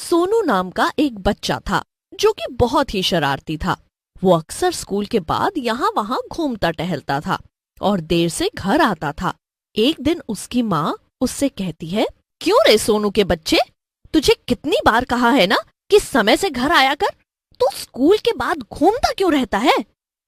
सोनू नाम का एक बच्चा था जो कि बहुत ही शरारती था। वो अक्सर स्कूल के बाद यहाँ वहाँ घूमता टहलता था और देर से घर आता था। एक दिन उसकी माँ उससे कहती है, क्यों रे सोनू के बच्चे, तुझे कितनी बार कहा है ना कि समय से घर आया कर। तू स्कूल के बाद घूमता क्यों रहता है?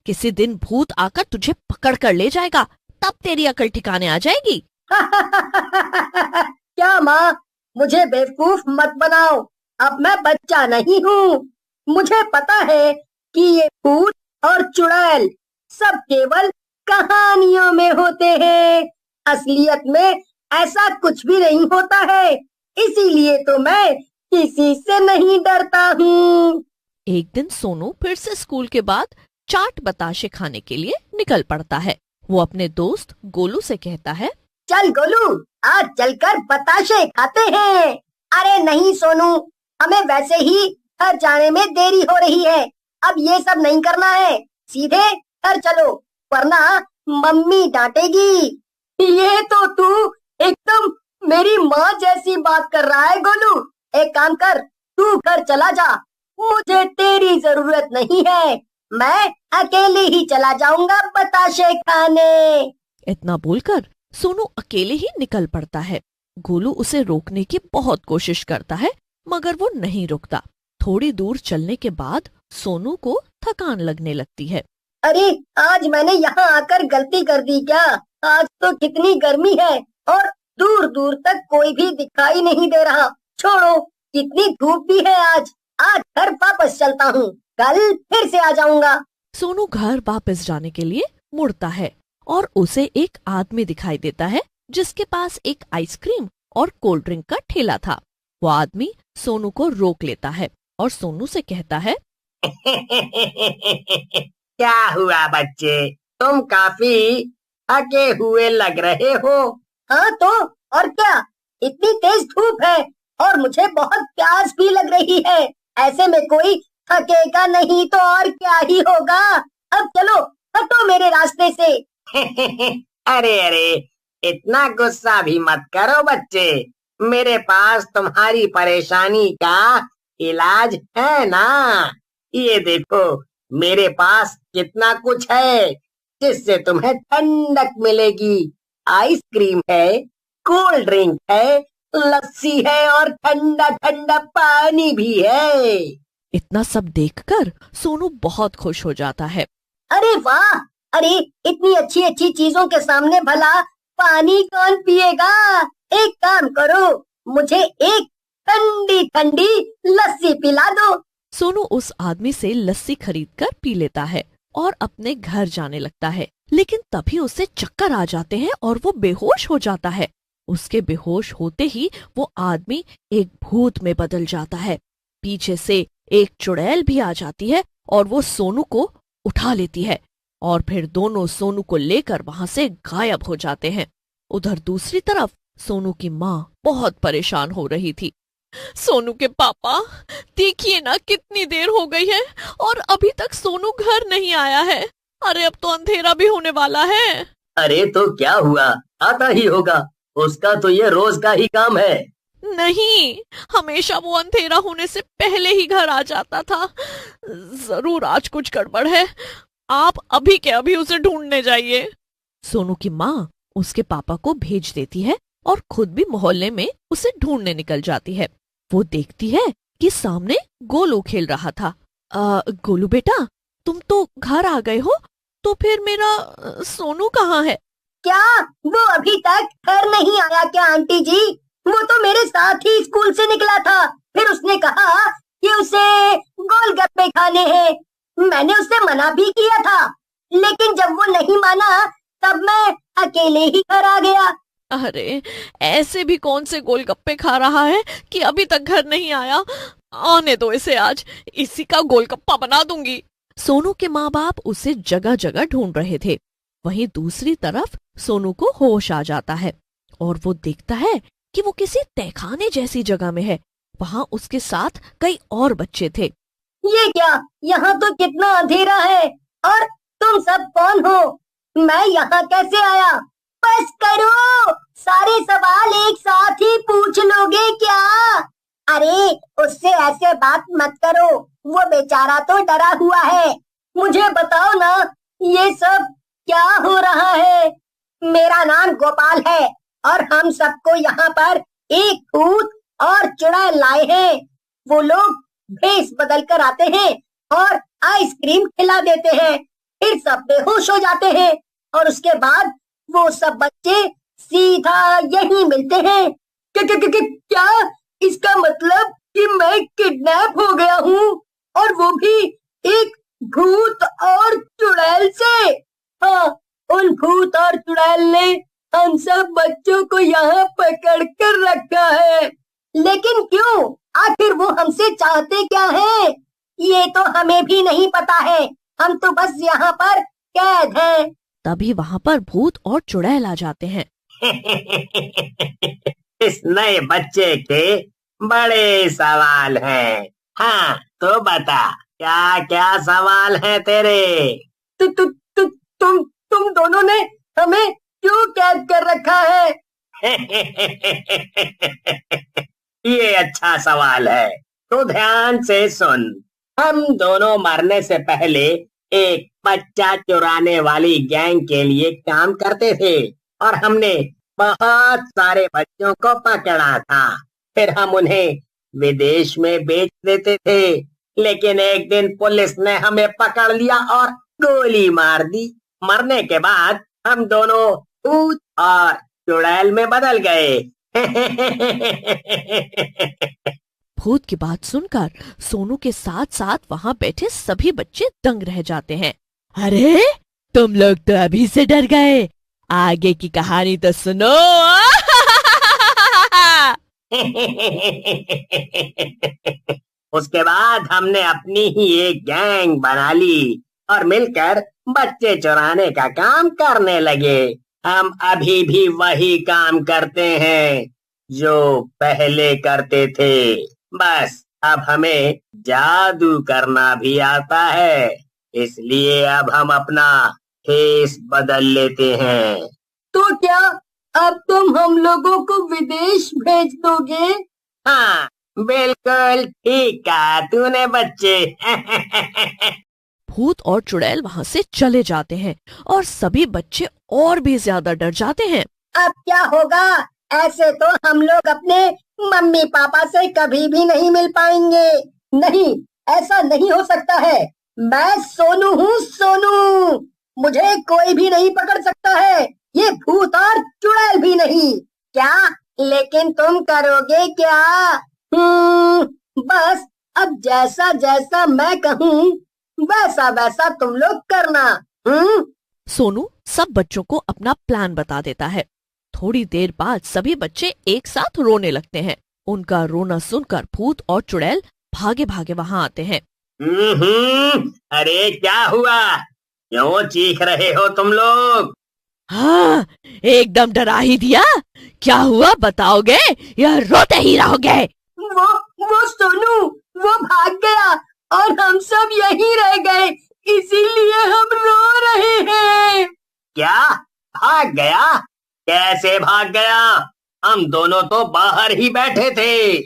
किसी दिन भूत आकर तुझे पकड़ कर ले जाएगा, तब तेरी अकल ठिकाने आ जाएगी। क्या माँ, मुझे बेवकूफ मत बनाओ। अब मैं बच्चा नहीं हूँ। मुझे पता है कि ये भूत और चुड़ैल सब केवल कहानियों में होते हैं। असलियत में ऐसा कुछ भी नहीं होता है। इसीलिए तो मैं किसी से नहीं डरता हूँ। एक दिन सोनू फिर से स्कूल के बाद चाट बताशे खाने के लिए निकल पड़ता है। वो अपने दोस्त गोलू से कहता है, चल गोलू, आज चलकर बताशे खाते हैं। अरे नहीं सोनू, हमें वैसे ही घर जाने में देरी हो रही है। अब ये सब नहीं करना है, सीधे घर चलो, वरना मम्मी डांटेगी। ये तो तू एकदम मेरी माँ जैसी बात कर रहा है गोलू। एक काम कर, तू घर चला जा, मुझे तेरी जरूरत नहीं है। मैं अकेले ही चला जाऊंगा बताशे खाने। इतना बोलकर सोनू अकेले ही निकल पड़ता है। गोलू उसे रोकने की बहुत कोशिश करता है, मगर वो नहीं रुकता। थोड़ी दूर चलने के बाद सोनू को थकान लगने लगती है। अरे आज मैंने यहाँ आकर गलती कर दी क्या? आज तो कितनी गर्मी है और दूर दूर तक कोई भी दिखाई नहीं दे रहा। छोड़ो, कितनी धूप भी है आज। आज घर वापस चलता हूँ, कल फिर से आ जाऊंगा। सोनू घर वापस जाने के लिए मुड़ता है और उसे एक आदमी दिखाई देता है जिसके पास एक आइसक्रीम और कोल्ड ड्रिंक का ठेला था। वो आदमी सोनू को रोक लेता है और सोनू से कहता है, क्या हुआ बच्चे, तुम काफी थके हुए लग रहे हो। हाँ तो और क्या, इतनी तेज धूप है और मुझे बहुत प्यास भी लग रही है। ऐसे में कोई थकेगा नहीं तो और क्या ही होगा। अब चलो, हटो मेरे रास्ते से। अरे अरे, इतना गुस्सा भी मत करो बच्चे। मेरे पास तुम्हारी परेशानी का इलाज है ना। ये देखो, मेरे पास कितना कुछ है जिससे तुम्हें ठंडक मिलेगी। आइसक्रीम है, कोल्ड ड्रिंक है, लस्सी है और ठंडा ठंडा पानी भी है। इतना सब देखकर सोनू बहुत खुश हो जाता है। अरे वाह, अरे इतनी अच्छी अच्छी चीजों के सामने भला पानी कौन पिएगा। एक काम करो, मुझे एक ठंडी ठंडी लस्सी पिला दो। सोनू उस आदमी से लस्सी खरीदकर पी लेता है और अपने घर जाने लगता है। लेकिन तभी उसे चक्कर आ जाते हैं और वो बेहोश हो जाता है। उसके बेहोश होते ही वो आदमी एक भूत में बदल जाता है। पीछे से एक चुड़ैल भी आ जाती है और वो सोनू को उठा लेती है और फिर दोनों सोनू को लेकर वहां से गायब हो जाते हैं। उधर दूसरी तरफ सोनू की माँ बहुत परेशान हो रही थी। सोनू के पापा, देखिए ना कितनी देर हो गई है और अभी तक सोनू घर नहीं आया है। अरे अब तो अंधेरा भी होने वाला है। अरे तो क्या हुआ, आता ही होगा, उसका तो ये रोज का ही काम है। नहीं, हमेशा वो अंधेरा होने से पहले ही घर आ जाता था। जरूर आज कुछ गड़बड़ है। आप अभी के अभी उसे ढूंढने जाइए। सोनू की माँ उसके पापा को भेज देती है और खुद भी मोहल्ले में उसे ढूंढने निकल जाती है। वो देखती है कि सामने गोलू खेल रहा था। गोलू बेटा, तुम तो घर आ गए हो, तो फिर मेरा सोनू कहाँ है? क्या वो अभी तक घर नहीं आया क्या आंटी जी? वो तो मेरे साथ ही स्कूल से निकला था। फिर उसने कहा कि उसे गोलगप्पे खाने हैं। मैंने उससे मना भी किया था, लेकिन जब वो नहीं माना तब मैं अकेले ही घर आ गया। अरे ऐसे भी कौन से गोलगप्पे खा रहा है कि अभी तक घर नहीं आया। आने दो इसे, आज इसी का गोलगप्पा बना दूंगी। सोनू के माँ बाप उसे जगह जगह ढूंढ रहे थे। वहीं दूसरी तरफ सोनू को होश आ जाता है और वो देखता है कि वो किसी तहखाने जैसी जगह में है। वहाँ उसके साथ कई और बच्चे थे। ये क्या, यहाँ तो कितना अंधेरा है और तुम सब कौन हो? मैं यहाँ कैसे आया? बस करो, सारे सवाल एक साथ ही पूछ लोगे क्या? अरे उससे ऐसे बात मत करो, वो बेचारा तो डरा हुआ है। मुझे बताओ ना, ये सब क्या हो रहा है? मेरा नाम गोपाल है और हम सबको यहाँ पर एक भूत और चुड़ैल लाए हैं। वो लोग भेष बदल कर आते हैं और आइसक्रीम खिला देते हैं, फिर सब बेहोश हो जाते हैं और उसके बाद वो सब बच्चे सीधा यहीं मिलते हैं। क्या इसका मतलब कि मैं किडनैप हो गया हूँ, और वो भी एक भूत और चुड़ैल से? हाँ, उन भूत और चुड़ैल ने हम सब बच्चों को यहाँ पकड़ कर रखा है। लेकिन क्यों? आखिर वो हमसे चाहते क्या है? ये तो हमें भी नहीं पता है, हम तो बस यहाँ पर कैद हैं। तभी वहाँ पर भूत और चुड़ैल आ जाते हैं। इस नए बच्चे के बड़े सवाल हैं। हाँ, तो बता, क्या क्या सवाल हैं तेरे? तुम दोनों ने हमें क्यों कैद कर रखा है? ये अच्छा सवाल है, तो ध्यान से सुन। हम दोनों मरने से पहले एक बच्चा चुराने वाली गैंग के लिए काम करते थे और हमने बहुत सारे बच्चों को पकड़ा था। फिर हम उन्हें विदेश में बेच देते थे, लेकिन एक दिन पुलिस ने हमें पकड़ लिया और गोली मार दी। मरने के बाद हम दोनों भूत और चुड़ैल में बदल गए। भूत की बात सुनकर सोनू के साथ साथ वहाँ बैठे सभी बच्चे दंग रह जाते हैं। अरे तुम लोग तो अभी से डर गए, आगे की कहानी तो सुनो। उसके बाद हमने अपनी ही एक गैंग बना ली और मिलकर बच्चे चुराने का काम करने लगे। हम अभी भी वही काम करते हैं जो पहले करते थे, बस अब हमें जादू करना भी आता है, इसलिए अब हम अपना फेस बदल लेते हैं। तो क्या अब तुम हम लोगों को विदेश भेज दोगे? हाँ, बिल्कुल ठीक कहा तूने बच्चे। भूत और चुड़ैल वहाँ से चले जाते हैं और सभी बच्चे और भी ज्यादा डर जाते हैं। अब क्या होगा? ऐसे तो हम लोग अपने मम्मी पापा से कभी भी नहीं मिल पाएंगे। नहीं, ऐसा नहीं हो सकता है। मैं सोनू हूँ, सोनू। मुझे कोई भी नहीं पकड़ सकता है, ये भूत और चुड़ैल भी नहीं। क्या? लेकिन तुम करोगे क्या? बस अब जैसा जैसा मैं कहूँ वैसा वैसा तुम लोग करना। सोनू सब बच्चों को अपना प्लान बता देता है। थोड़ी देर बाद सभी बच्चे एक साथ रोने लगते हैं। उनका रोना सुनकर भूत और चुड़ैल भागे भागे वहाँ आते हैं। अरे क्या हुआ? क्यों चीख रहे हो तुम लोग? हाँ, एकदम डरा ही दिया। क्या हुआ बताओगे या रोते ही रहोगे? वो सोनू, वो भाग गया और हम सब यहीं रह गए, इसीलिए हम रो रहे हैं। क्या? भाग गया? कैसे भाग गया? हम दोनों तो बाहर ही बैठे थे।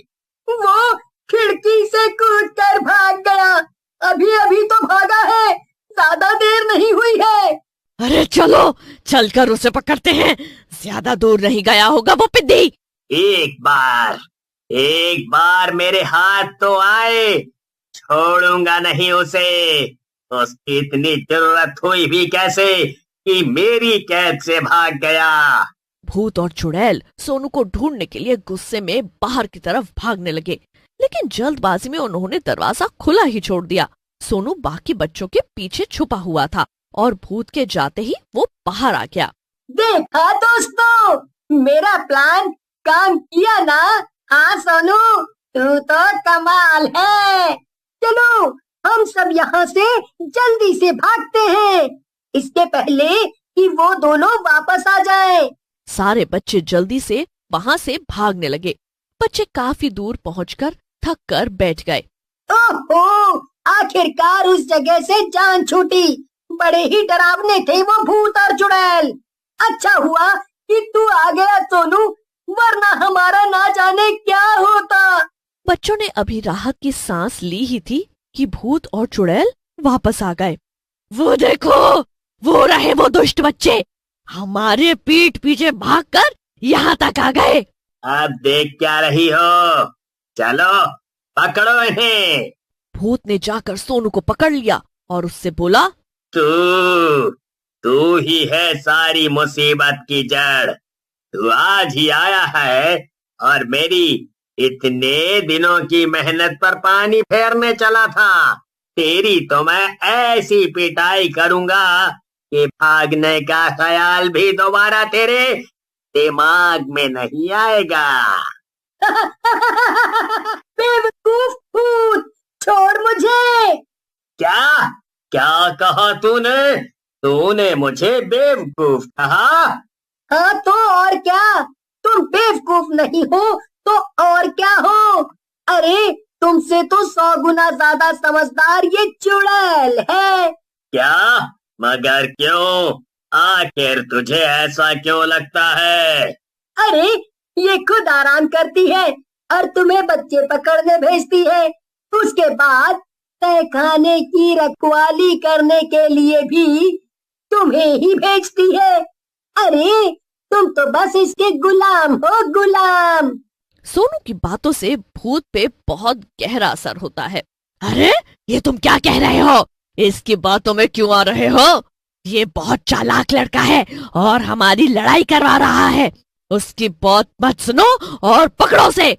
वो खिड़की से कूदकर भाग गया। अभी अभी तो भागा है, ज्यादा देर नहीं हुई है। अरे चलो चलकर उसे पकड़ते हैं, ज्यादा दूर नहीं गया होगा वो पिद्दी। एक बार मेरे हाथ तो आए, छोड़ूंगा नहीं उसे। उसकी इतनी जरूरत हुई भी कैसे कि मेरी कैद से भाग गया। भूत और चुड़ैल सोनू को ढूंढने के लिए गुस्से में बाहर की तरफ भागने लगे, लेकिन जल्दबाजी में उन्होंने दरवाजा खुला ही छोड़ दिया। सोनू बाकी बच्चों के पीछे छुपा हुआ था और भूत के जाते ही वो बाहर आ गया। देखा दोस्तों, मेरा प्लान काम किया ना? हाँ सोनू, तू तो कमाल है। चलो हम सब यहाँ से जल्दी से भागते हैं, इसके पहले कि वो दोनों वापस आ जाएं। सारे बच्चे जल्दी से वहाँ से भागने लगे। बच्चे काफी दूर पहुंचकर थक कर बैठ गए। ओहो, आखिरकार उस जगह से जान छूटी। बड़े ही डरावने थे वो भूत और चुड़ैल। अच्छा हुआ कि तू आ गया सोनू, वरना हमारा ना जाने क्या होता। बच्चों ने अभी राहत की सांस ली ही थी कि भूत और चुड़ैल वापस आ गए। वो देखो, वो रहे वो दुष्ट बच्चे, हमारे पीठ पीछे भागकर यहाँ तक आ गए। अब देख क्या रही हो, चलो पकड़ो इन्हें। भूत ने जाकर सोनू को पकड़ लिया और उससे बोला, तू ही है सारी मुसीबत की जड़। तू आज ही आया है और मेरी इतने दिनों की मेहनत पर पानी फेरने चला था। तेरी तो मैं ऐसी पिटाई करूंगा कि भागने का ख्याल भी दोबारा तेरे दिमाग में नहीं आएगा। बेवकूफ भूत, छोड़ मुझे। क्या क्या कहा तूने? तूने मुझे बेवकूफ कहा? हाँ तो और क्या, तुम बेवकूफ नहीं हो तो और क्या हो। अरे तुमसे तो 100 गुना ज्यादा समझदार ये चुड़ैल है। क्या? मगर क्यों? आखिर तुझे ऐसा क्यों लगता है? अरे ये खुद आराम करती है और तुम्हें बच्चे पकड़ने भेजती है। उसके बाद तहखाने की रखवाली करने के लिए भी तुम्हें ही भेजती है। अरे तुम तो बस इसके गुलाम हो, गुलाम। सोनू की बातों से भूत पे बहुत गहरा असर होता है। अरे ये तुम क्या कह रहे हो? इसकी बातों में क्यों आ रहे हो? ये बहुत चालाक लड़का है और हमारी लड़ाई करवा रहा है। उसकी बात मत सुनो और पकड़ो उसे।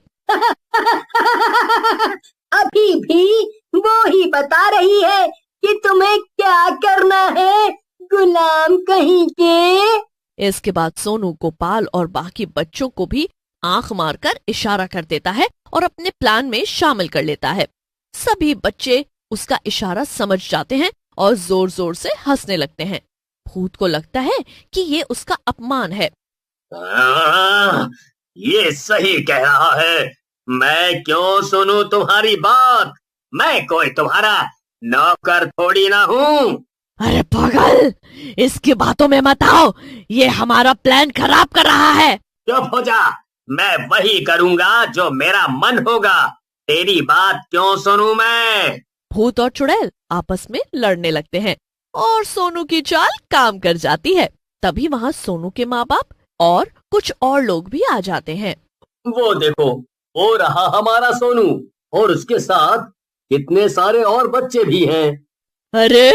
अभी भी वो ही बता रही है कि तुम्हें क्या करना है, गुलाम कहीं के। इसके बाद सोनू गोपाल और बाकी बच्चों को भी आंख मारकर इशारा कर देता है और अपने प्लान में शामिल कर लेता है। सभी बच्चे उसका इशारा समझ जाते हैं और जोर जोर से हंसने लगते हैं। भूत को लगता है कि ये उसका अपमान है। ये सही कह रहा है। मैं क्यों सुनूं तुम्हारी बात? मैं कोई तुम्हारा नौकर थोड़ी ना हूँ। अरे पागल, इसकी बातों में मत आओ, ये हमारा प्लान खराब कर रहा है। चुप हो जा, मैं वही करूंगा जो मेरा मन होगा। तेरी बात क्यों सुनूं मैं? भूत और चुड़ैल आपस में लड़ने लगते हैं और सोनू की चाल काम कर जाती है। तभी वहाँ सोनू के माँ बाप और कुछ और लोग भी आ जाते हैं। वो देखो, वो रहा हमारा सोनू और उसके साथ कितने सारे और बच्चे भी हैं। अरे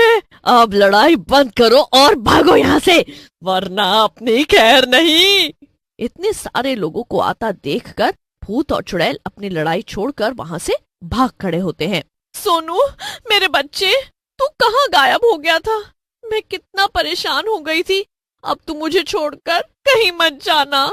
अब लड़ाई बंद करो और भागो यहाँ से, वरना अपनी खैर नहीं। इतने सारे लोगों को आता देखकर भूत और चुड़ैल अपनी लड़ाई छोड़कर वहाँ से भाग खड़े होते हैं। सोनू मेरे बच्चे, तू कहाँ गायब हो गया था? मैं कितना परेशान हो गई थी। अब तू मुझे छोड़कर कहीं मत जाना।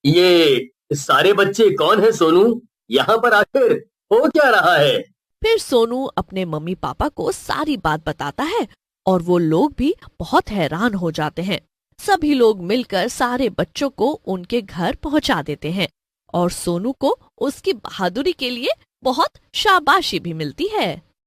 ये सारे बच्चे कौन है सोनू? यहाँ पर आखिर हो क्या रहा है? फिर सोनू अपने मम्मी पापा को सारी बात बताता है और वो लोग भी बहुत हैरान हो जाते हैं। सभी लोग मिलकर सारे बच्चों को उनके घर पहुंचा देते हैं और सोनू को उसकी बहादुरी के लिए बहुत शाबाशी भी मिलती है।